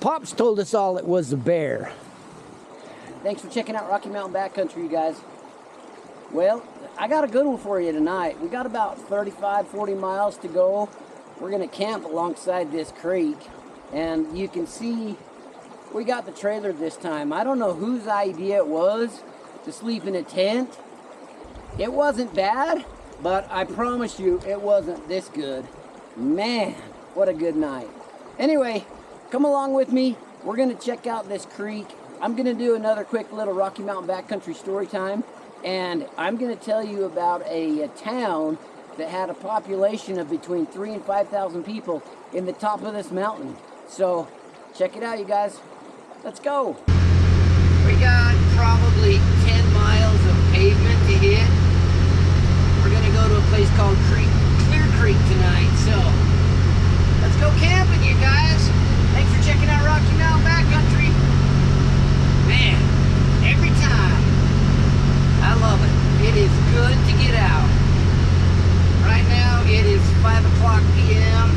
Pops told us all it was a bear. Thanks for checking out Rocky Mountain Backcountry, you guys. Well, I got a good one for you tonight. We got about 35, 40 miles to go. We're gonna camp alongside this creek, and you can see we got the trailer this time. I don't know whose idea it was to sleep in a tent. It wasn't bad, but I promise you it wasn't this good. Man, what a good night. Anyway, come along with me. We're gonna check out this creek. I'm gonna do another quick little Rocky Mountain Backcountry story time, and I'm gonna tell you about a town that had a population of between 3,000 and 5,000 people in the top of this mountain. So check it out, you guys. Let's go. We got probably 10 miles of pavement to hit. We're gonna go to a place called Clear Creek tonight. So let's go camping, you guys. Thanks for checking out Rocky Mountain Backcountry. Man, every time, I love it. It is good to get out. Right now it is 5 o'clock p.m.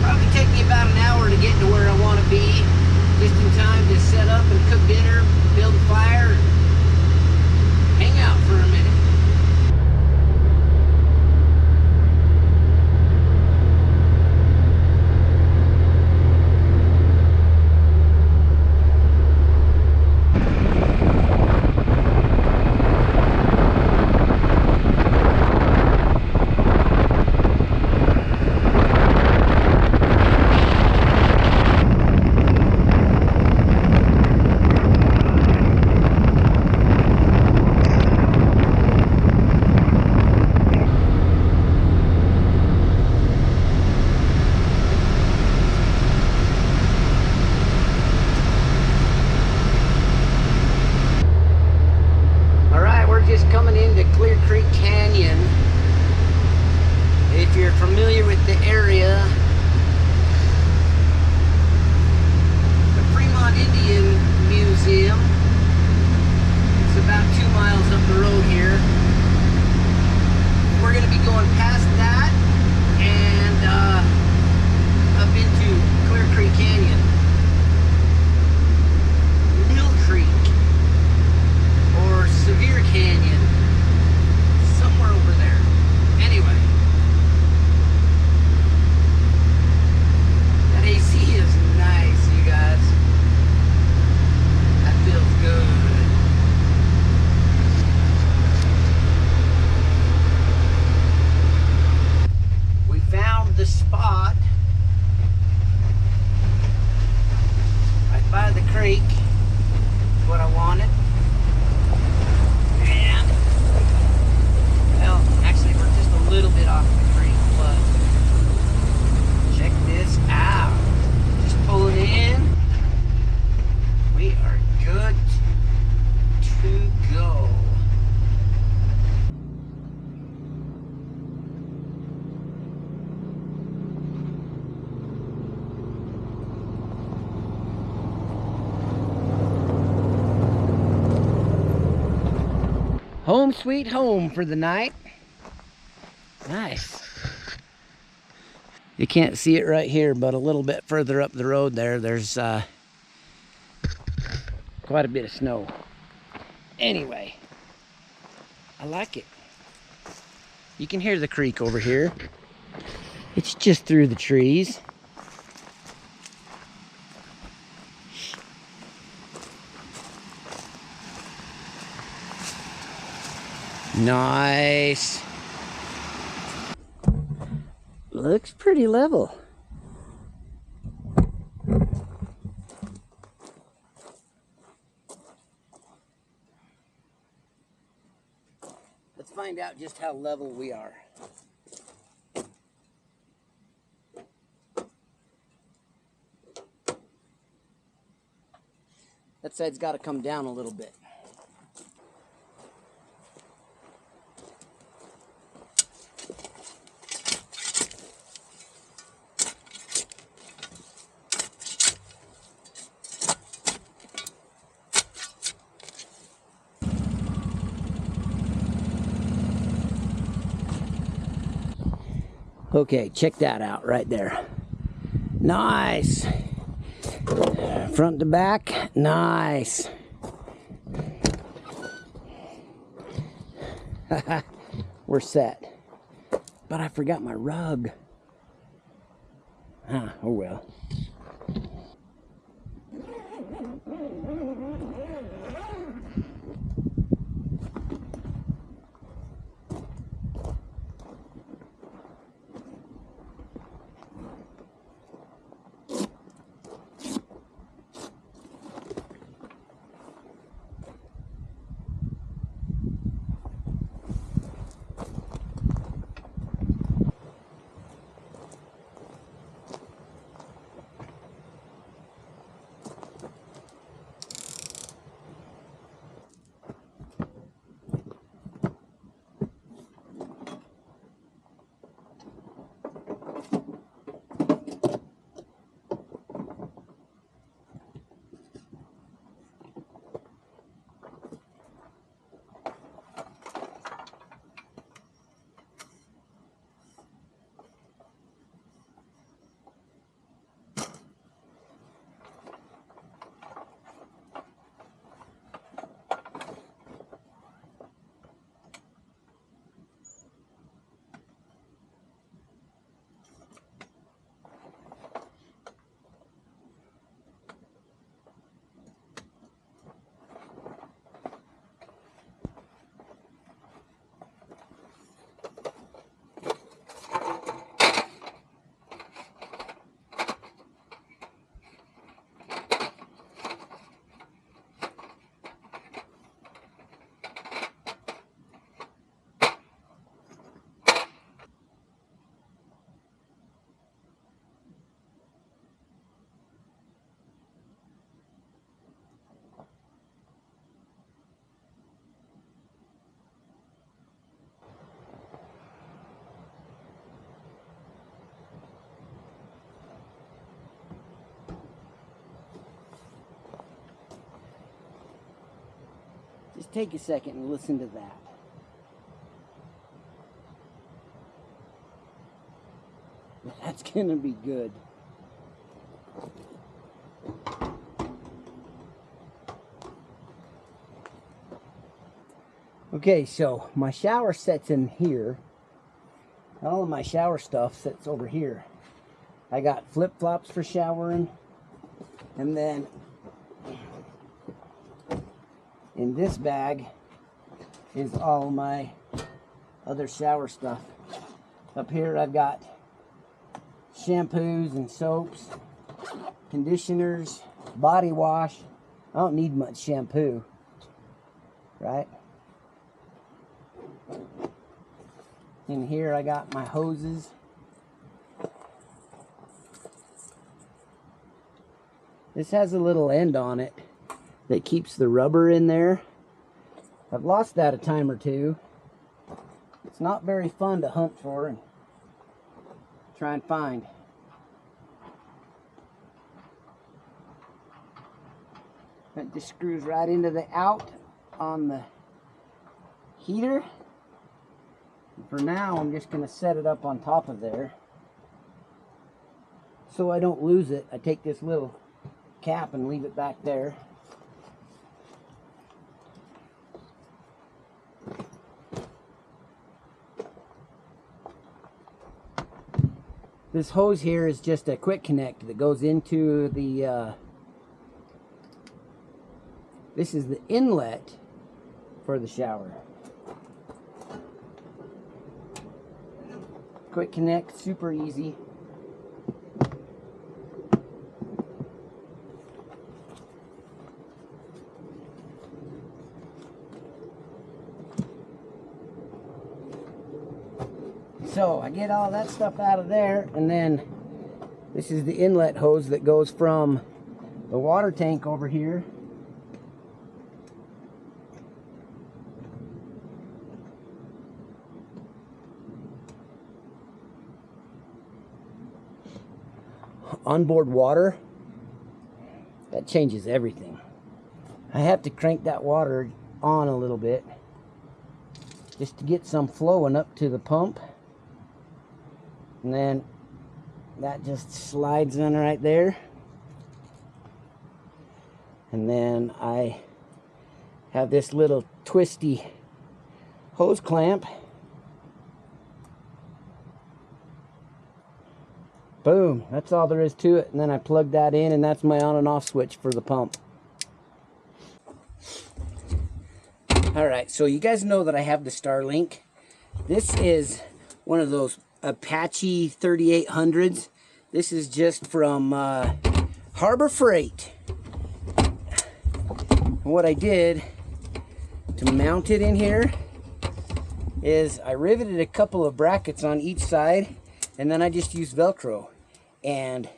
Probably take me about an hour to get to where I want to be. Just in time to set up and cook dinner, build a fire, and hang out for a minute. Coming into Clear Creek Canyon. If you're familiar with the area, the Fremont Indian Museum is about 2 miles up the road here. We're going to be going past that and up into Clear Creek Canyon. Mill Creek or Sevier Canyon. Somewhere over there. Anyway. That AC is nice, you guys. That feels good. We found the spot right by the creek. That's what I wanted. A little bit off the creek, but check this out. Just pulling in. We are good to go. Home sweet home for the night. Nice. You can't see it right here, but a little bit further up the road there's quite a bit of snow. Anyway, I like it. You can hear the creek over here. It's just through the trees. Nice. Looks pretty level. Let's find out just how level we are. That side's got to come down a little bit. Okay, check that out right there. Nice. Front to back, nice. We're set. But I forgot my rug. Oh well. Just take a second and listen to that. That's gonna be good. Okay, so my shower sets in here. All of my shower stuff sits over here. I got flip-flops for showering, and then in this bag is all my other shower stuff. Up here I've got shampoos and soaps, conditioners, body wash. I don't need much shampoo, right? In here I got my hoses. This has a little end on it that keeps the rubber in there. I've lost that a time or two. It's not very fun to hunt for and try and find. That just screws right into the out on the heater. For now, I'm just going to set it up on top of there so I don't lose it. I take this little cap and leave it back there. This hose here is just a quick connect that goes into the this is the inlet for the shower. Quick connect, super easy. So I get all that stuff out of there, and then this is the inlet hose that goes from the water tank over here onboard water. That changes everything. I have to crank that water on a little bit just to get some flowing up to the pump. And then that just slides in right there. And then I have this little twisty hose clamp. Boom, that's all there is to it. And then I plug that in, and that's my on and off switch for the pump. All right, so you guys know that I have the Starlink. This is one of those Apache 3800s. This is just from Harbor Freight. And what I did to mount it in here is I riveted a couple of brackets on each side, and then I just used Velcro. And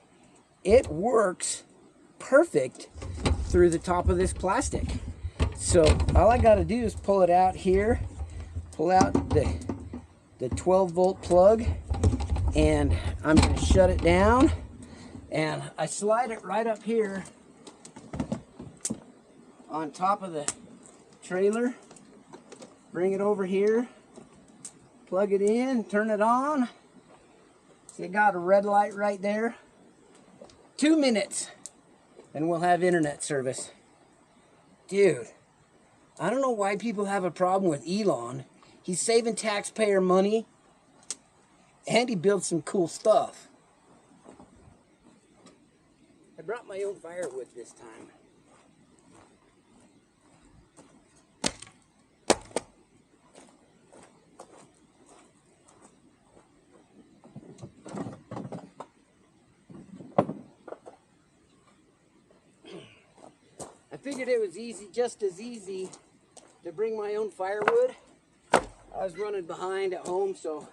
it works perfect through the top of this plastic. So all I got to do is pull it out here, pull out the 12 volt plug, and I'm going to shut it down, and I slide it right up here on top of the trailer, bring it over here, plug it in, turn it on. See, it got a red light right there. 2 minutes and we'll have internet service. Dude, I don't know why people have a problem with Elon. He's saving taxpayer money, and he builds some cool stuff. I brought my own firewood this time. I figured it was easy, just as easy to bring my own firewood. I was running behind at home, so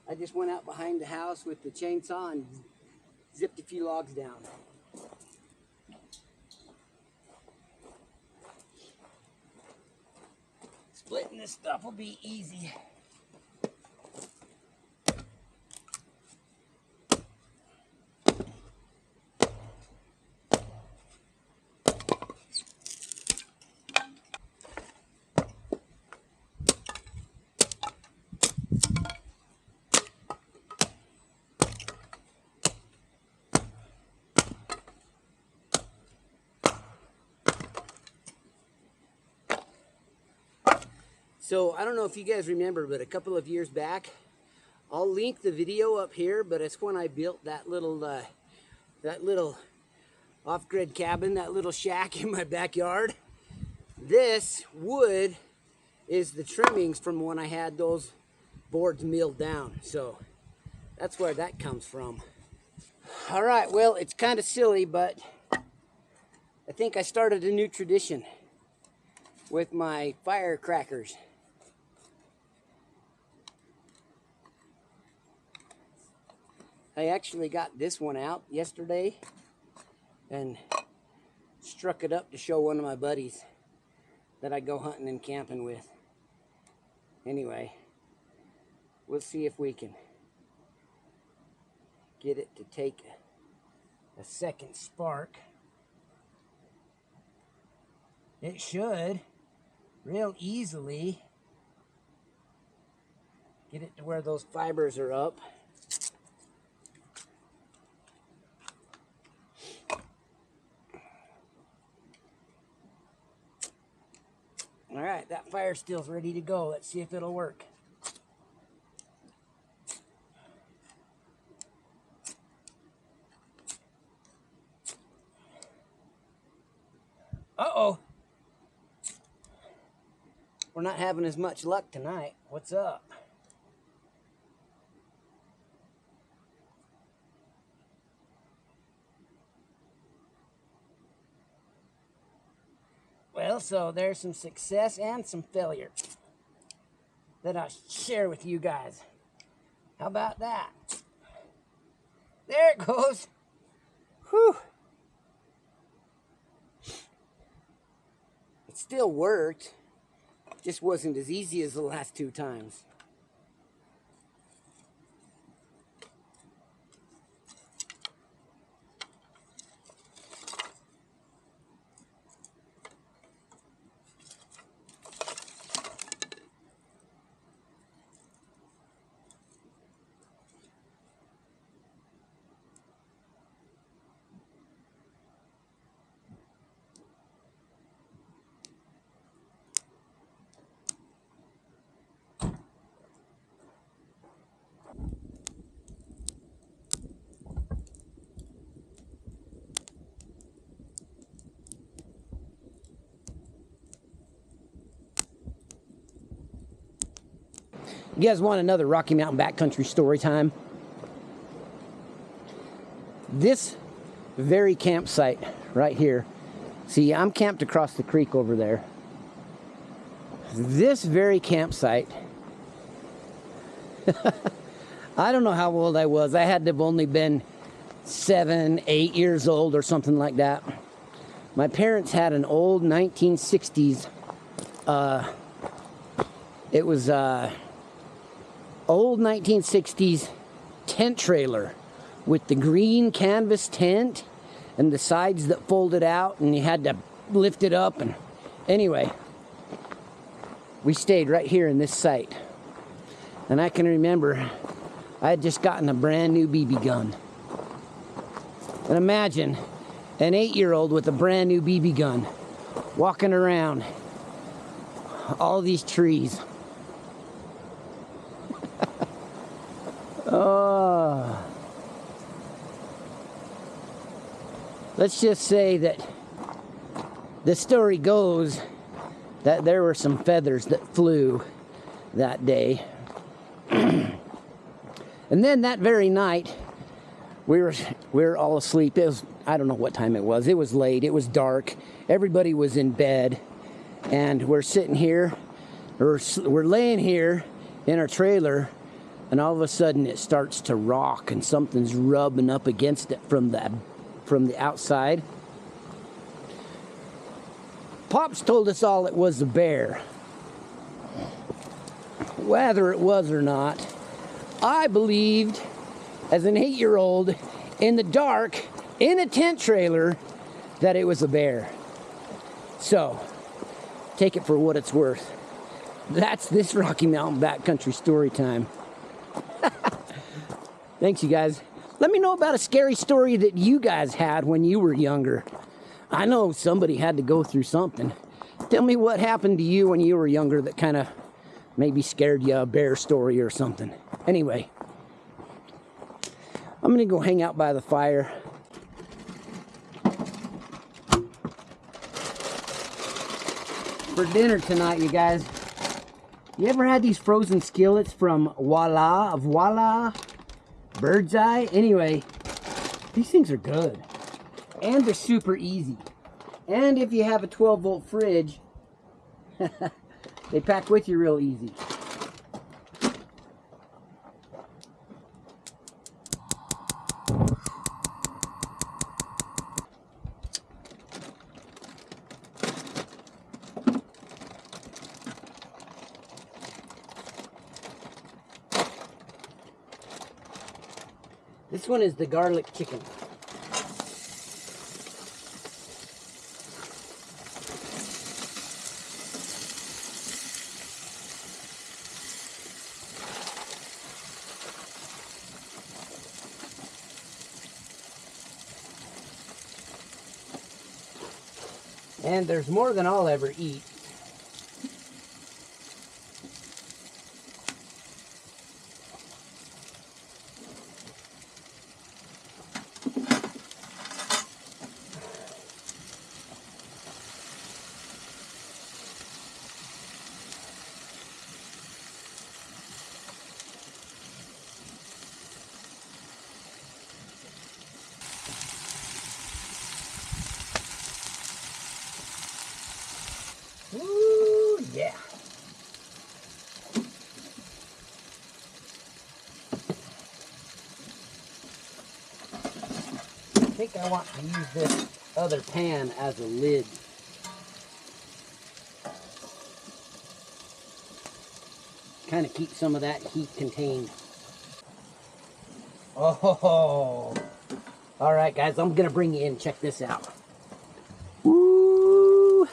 I just went out behind the house with the chainsaw and zipped a few logs down. Splitting this stuff will be easy. So I don't know if you guys remember, but a couple of years back, I'll link the video up here, but it's when I built that little off-grid cabin, that little shack in my backyard. This wood is the trimmings from when I had those boards milled down. So that's where that comes from. All right, well, it's kind of silly, but I think I started a new tradition with my firecrackers. I actually got this one out yesterday and struck it up to show one of my buddies that I go hunting and camping with. Anyway, we'll see if we can get it to take a second spark. It should real easily get it to where those fibers are up. All right, that fire still's ready to go. Let's see if it'll work. Uh-oh. We're not having as much luck tonight. What's up? Well, so there's some success and some failure that I'll share with you guys. How about that? There it goes. Whew. It still worked. Just wasn't as easy as the last 2 times. You guys want another Rocky Mountain backcountry story time? This very campsite right here. See, I'm camped across the creek over there. This very campsite, I don't know how old I was. I had to have only been 7, 8 years old or something like that. My parents had an old 1960s, it was old 1960s tent trailer with the green canvas tent and the sides that folded out and you had to lift it up. And anyway, we stayed right here in this site. And I can remember I had just gotten a brand new BB gun. And imagine an 8-year-old with a brand new BB gun walking around all these trees. Oh. Let's just say that the story goes that there were some feathers that flew that day. And then that very night, we were all asleep. It was, I don't know what time it was. It was late. It was dark. Everybody was in bed. And we're sitting here, we're laying here in our trailer, and all of a sudden it starts to rock and something's rubbing up against it from the outside. Pops told us all it was a bear. Whether it was or not, I believed as an 8-year-old in the dark in a tent trailer that it was a bear. So, take it for what it's worth. That's this Rocky Mountain backcountry story time. Thanks, you guys. Let me know about a scary story that you guys had when you were younger. I know somebody had to go through something. Tell me what happened to you when you were younger that kind of maybe scared you, a bear story or something. Anyway, I'm gonna go hang out by the fire. For dinner tonight, you guys, you ever had these frozen skillets from Voila, Bird's Eye? Anyway, these things are good. And they're super easy. And if you have a 12-volt fridge, they pack with you real easy. This one is the garlic chicken. And there's more than I'll ever eat. Ooh, yeah. I think I want to use this other pan as a lid. Kind of keep some of that heat contained. Oh, all right, guys, I'm gonna bring you in. Check this out. Woo!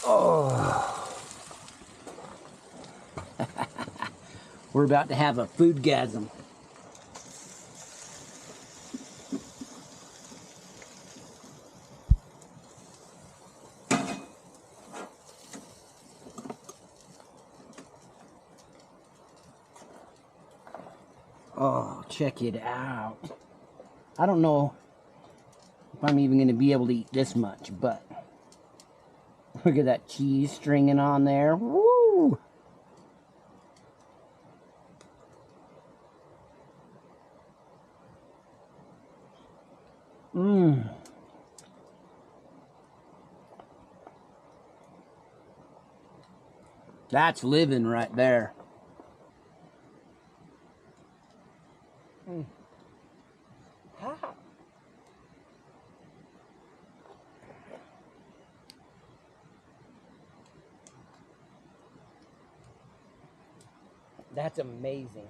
Oh, we're about to have a foodgasm. Oh, check it out. I don't know if I'm even going to be able to eat this much, but look at that cheese stringing on there. Woo! That's living right there. Hot. That's amazing.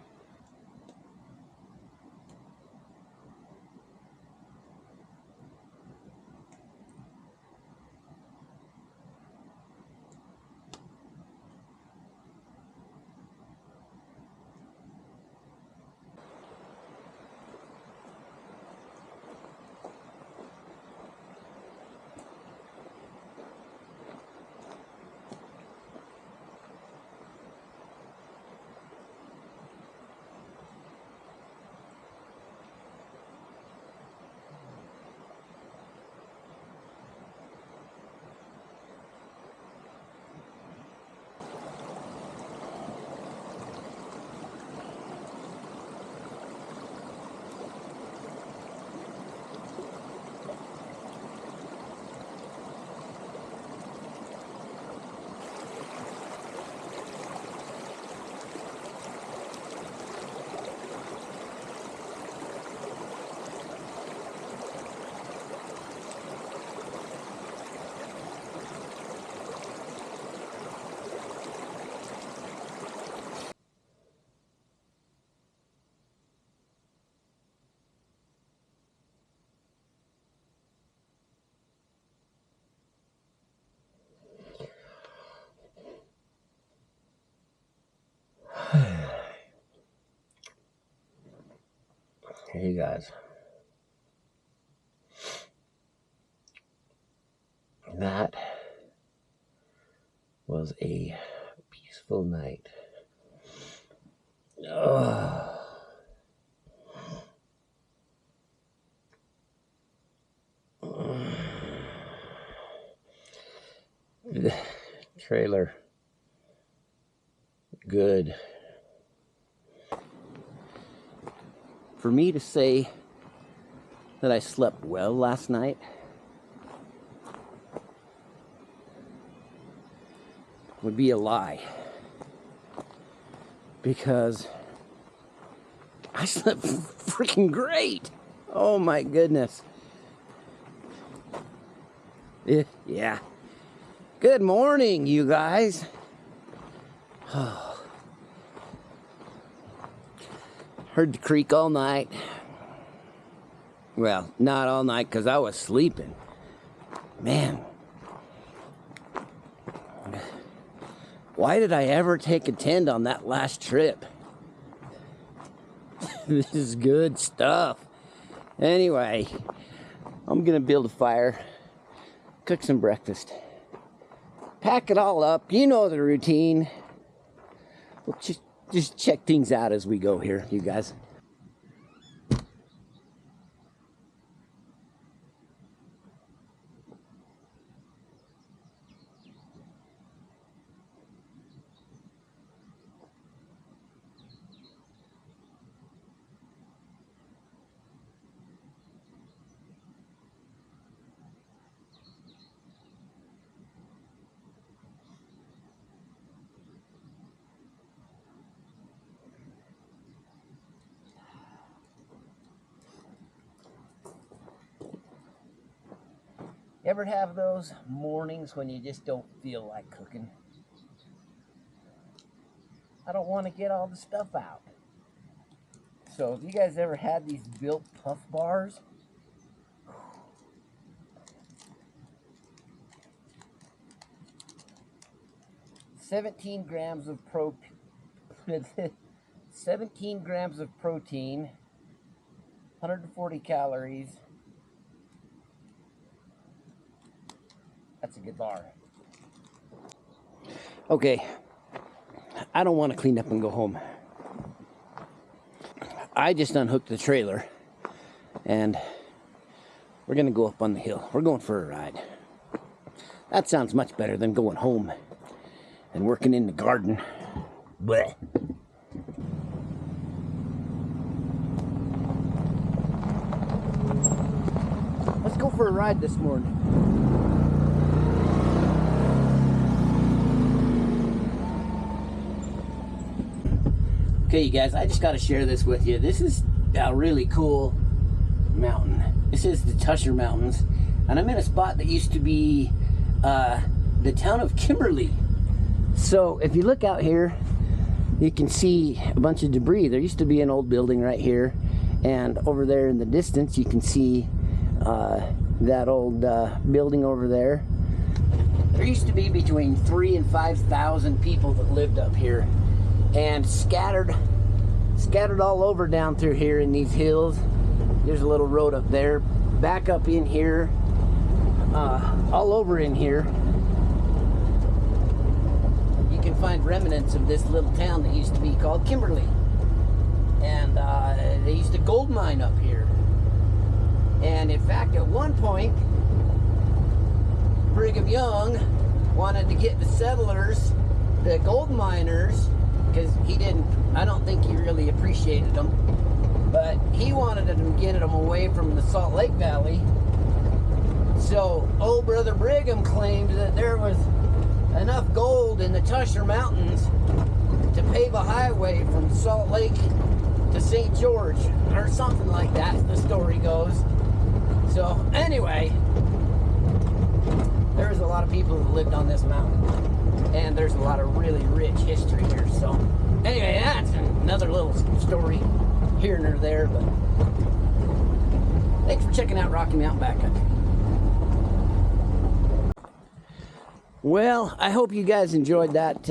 Hey guys, that was a peaceful night. The trailer, good. For me to say that I slept well last night would be a lie, because I slept freaking great. Oh my goodness. Yeah. Good morning, you guys. Heard the creek all night. Well, not all night because I was sleeping. Man. Why did I ever take a tent on that last trip? This is good stuff. Anyway, I'm gonna build a fire, cook some breakfast, pack it all up. You know the routine. We'll just check things out as we go here, you guys. Ever have those mornings when you just don't feel like cooking? I don't want to get all the stuff out. So have you guys ever had these built puff bars? 17 grams of 17 grams of protein, 140 calories. That's a good bar. Okay, I don't want to clean up and go home. I just unhooked the trailer and we're gonna go up on the hill. We're going for a ride. That sounds much better than going home and working in the garden. Blech. Let's go for a ride this morning. Okay, you guys, I just got to share this with you. This is a really cool mountain. This is the Tushar Mountains, and I'm in a spot that used to be the town of Kimberly. So if you look out here, you can see a bunch of debris. There used to be an old building right here, and over there in the distance you can see that old building over there. There used to be between 3,000 and 5,000 people that lived up here, and scattered all over down through here in these hills. There's a little road up there, back up in here, all over in here. You can find remnants of this little town that used to be called Kimberly, and they used to gold mine up here. And in fact, at one point, Brigham Young wanted to get the settlers, the gold miners, because I don't think he really appreciated them, but he wanted to get them away from the Salt Lake Valley. So old brother Brigham claimed that there was enough gold in the Tushar Mountains to pave a highway from Salt Lake to St. George, or something like that, the story goes. So anyway, there's a lot of people that lived on this mountain, and there's a lot of really rich history here. So anyway, that's another little story here and there, but thanks for checking out Rocky Mountain Backcountry. Well, I hope you guys enjoyed that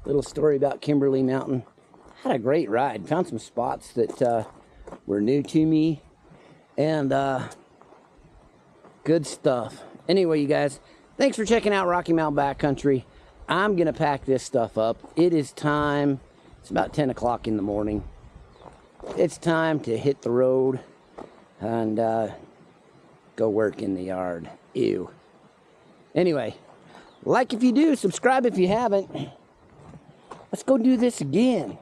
little story about Kimberly Mountain. Had a great ride. Found some spots that were new to me, and good stuff. Anyway, you guys, thanks for checking out Rocky Mountain Backcountry. I'm going to pack this stuff up. It is time. It's about 10 o'clock in the morning. It's time to hit the road and go work in the yard. Ew. Anyway, like if you do, subscribe if you haven't. Let's go do this again.